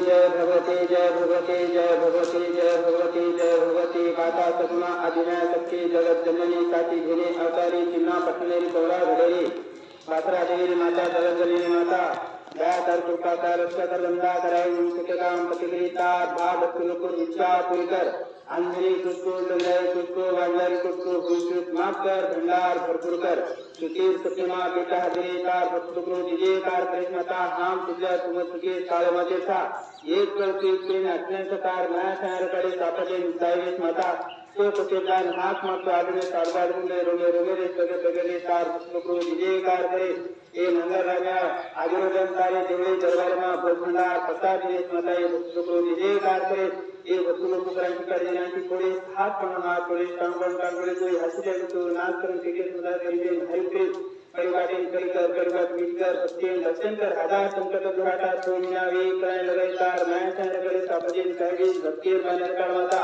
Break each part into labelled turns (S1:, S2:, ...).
S1: जय भगवती जय भगवती जय भगवती जय भगवती जय भगवती माता सगुणा आदिनाय शक्ती जगत जननी साथी घेणे अवतारी चिन्हा पटनेरी गौरा घडेरी पात्रा देवी माता जगत जननी माता दया कर कृपा कर रक्षा कर गंगा कराई सुखदाम पतिग्रीता भाव कुलकुर इच्छा पुरकर अंजलि तुझको लय तुझको वांजल तुझको भूषित माफ कर भंडार भरपूर कर सुखीर सत्यमा बेटा हजरेता भक्तुग्रो विजयकार कृष्णता हम तुझ्या तुमचुके काळमाचे सा एक प्रति प्रेम अज्ञानकार माया सांगकडे सापडे निसाईस माता तो सत्यदान हात मात्र आदरे सारदार मुले रोगे रोगे रे सगळे सगळे सार भक्तुग्रो विजयकार करे ए नंगर राजा आजरोदन तारे देवळे दरबारमा भगवंता पता दिनेश माता ये भक्तुग्रो विजयकार करे ए भक्तुग्रो क्रांती करण्याची थोडे हात पण हात थोडे कांगण कांगळे कोई हसले तो नाच करून तिथे सुद्धा करीते हरिते परिवारे करीकर करवत मिटकर सत्य लक्षणकर हजार संकट दुराटा सोनिया वे काय लगातार माया सांगकडे सापजे काही भक्ती बाणर काढवाता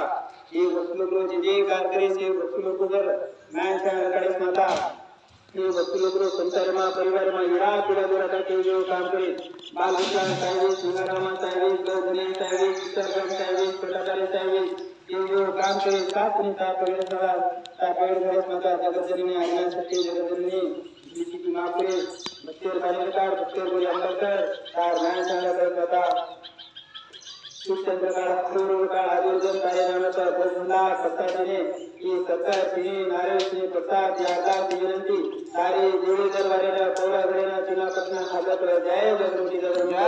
S1: ये भक्तुग्रो विजयकार करे ते भक्तुग्रो कर माया सांगकडे माता ये भक्तुग्रो संतरमा परिवारमा येडा पिढा दुराटा के जो काम करे बालविकास साहेब सिंगारामा साहेब गौधने साहेब चित्रगम साहेब छोटादारे साहेब ये जो काम करे साथ निता परिवारा ता परिवार माता जगत जननी आज्ञा सत्य जगत जननी जिसकी माफ करे बच्चों बालविकास बच्चों को अंबरकर तार माया सांगकर माता चंद्रकाळ सूर्यकाळ आयोजन कार्यक्रमाचा भगवंता सत्ता देणे की सत्ता तिने नारायण सिंह प्रसाद यादा विनंती सारे जोडे दरबारेला पौरा घरेना चिना पटना हाजत जय जगदुती
S2: जगदम्बा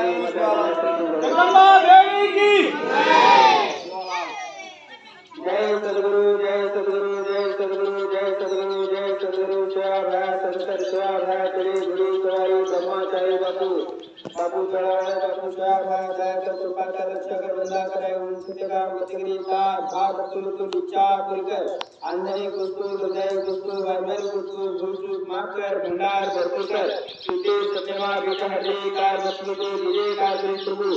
S2: देवी की
S1: जय सद्गुरु जय सद्गुरु जय सद्गुरु जय सद्गुरु जय सद्गुरु शिवा भाया संतर शिवा भाया तेरे गुरु सवारी ब्रह्माचार्य बापू बापू चढ़ावे बापू शिवा भाया दया कर कृपा कर रक्षा कर बंदा करे उनका मतिगरी का भाव तुलतुल इच्छा पुरकर अंजनी कुस्तु हृदय कुस्तु वर्मर कुस्तु भूषु माफ कर भंडार भरपूर कर सुते सत्यमा बेटा हरे कार मसलुको विजय कार प्रभु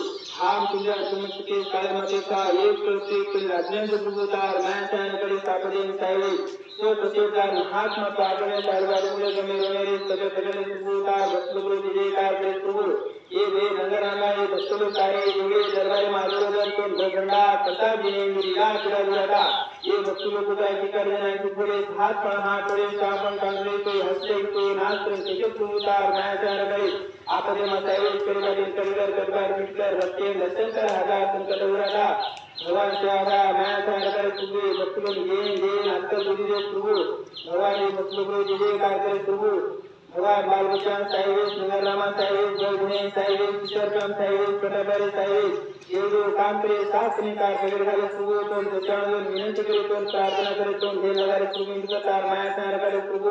S1: हम तुझ्या तुमचे काळमाते का एक प्रत्येक अत्यंत प्रभुतार माया सांगकडे सापडे सायवे तो प्रत्येकान हात मात्र आकडे सारवाडमुळे गमेरे सगळे सगळे प्रभुतार भक्तुग्रो विजयकार प्रभु ये वे नगराला ये भक्तुग्रो कार्य जोगे दरबार माधुरदन तो भगंडा कथा दिने मिला पुरा दुराटा ये भक्तुग्रो का अधिकार देना है पुरे हाथ पर हाथ पड़े सापन कांगरे कोई हंसते कोई नाचते सगळे प्रभुतार माया सांगकडे आपले मातावे परिवार करीकर करबार मिटकर रस्ते लक्षणकर हजार संकट दुराटा भगवान शिवाला माया सांगकर तुझे भक्तुग्रो घेन अक्कल बुद्धी दे प्रभु भगवान भक्तुग्रो विजयकार करे प्रभु भगवान बालबच्चन साहेब सिंगारामा साहेब गौधने साहेब चित्रकम साहेब छोटाबारे साहेब ये जो काम करे साथ निकार करे घाले प्रभु तो चरण विनंती करे तो प्रार्थना करे तो ढेर लगारे प्रभु इनका तार माया सांगकर प्रभु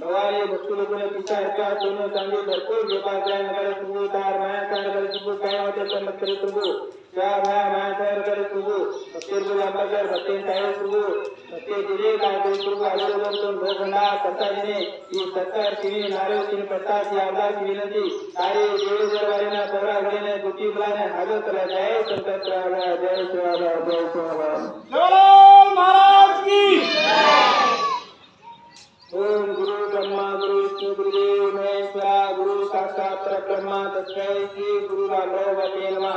S1: भगवान ये भक्तुग्रो ने विचार का दोनों चांदी भरपूर गोपाल काय नगर प्रभु तार माया सांगकर प्रभु काय होते तर मत करे प्रभु क्या भाया माया सांगकर प्रभु भक्तिर को अंबरकर भक्ति साहेब प्रभु भक्ति दिले का प्रभु आलोकन तो भगवंता सत्ता दिने ये सत्तर तिने नारायण सिंह प्रसाद यादा की विनंती सारे देव दरबारेना पौरा घरेने गुटी बुलाने हाजर करा जय शंकर प्रभु जय शिवाला जय शिवाला
S2: जय महाराज की
S1: ओम गुरु ब्रह्मा गुरु विष्णु गुरुदेव महेश्वरा गुरु साक्षात परब्रह्म तस्मै श्री गुरु रामदेव बापू नमः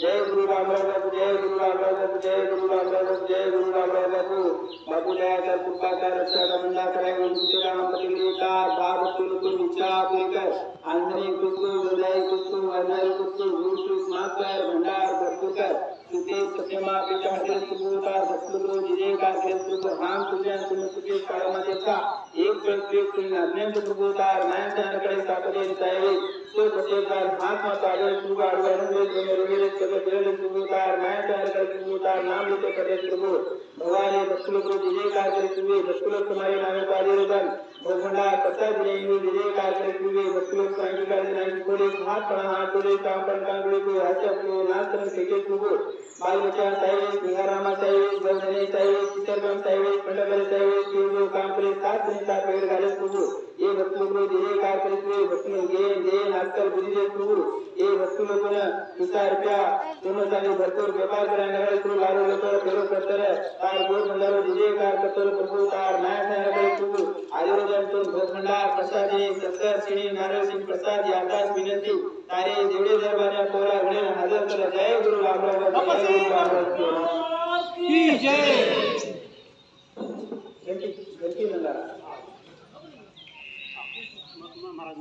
S1: जय गुरु रामदेव बापू जय गुरु रामदेव बापू जय गुरु रामदेव बापू जय गुरु रामदेव बापू बापू दया कर कृपा कर रक्षा कर बंदा करे उनके राम प्रतिग्रता भाव तुलतुल इच्छा पुरकर अंजनी कुस्तु हृदय कुस्तु वर्णय कुस्तु भूषु मात्र भंडार भरपूर कर सुते सत्यमा पिता हरे सुबोधा भक्तुग्रो विजयकार प्रभु हम तुझ्या तुमचे काळमाते का एक प्रत्येक तुझ्या अज्ञान प्रभुतार माया सांगकडे सापडे साहेब तो प्रत्येकान हात मात्र आगे प्रभु आडवाडून गमेरे सगळे सगळे प्रभुतार माया सांगकडे प्रभुतार नाम लेते करे प्रभु भगवान ये भक्तुग्रो विजयकार प्रभु भक्तुग्रो तुम्हारे नामे पादिरोदन भगवंता कथा दिने विजयकार प्रभु भक्तुग्रो क्रांतिकार दिनांकी कोडे हात पण हात कोडे काम पण कांगडे को हास्य को नाचन केके प्रभु बालबच्चा साहेब सिंगारामा साहेब गौधने साहेब चित्रगम साहेब पंडबरे साहेब जो काम करे साथ निता पेड़ घाले प्रभु ये भक्तुग्रो विजयकार प्रभु भक्तुग्रो घेन अक्कल बुद्धी दे प्रभु ये भक्तुग्रो ₹10 दोनों साली भरपूर व्यापार करने वाले प्रभु लारो लेकर फेरो करते रहे तार गोर मंडलो विजय कार करते प्रभु तार नया नया वाले प्रभु आयुर्वेद तो भोग भंडार प्रसाद जी सत्तर श्री नारायण सिंह प्रसाद यादास विनंती तारे जेवढे दरबार कोरा घडे हजर कर जय गुरु रामराव
S2: की जय
S1: गणपती नंदा
S2: महाराज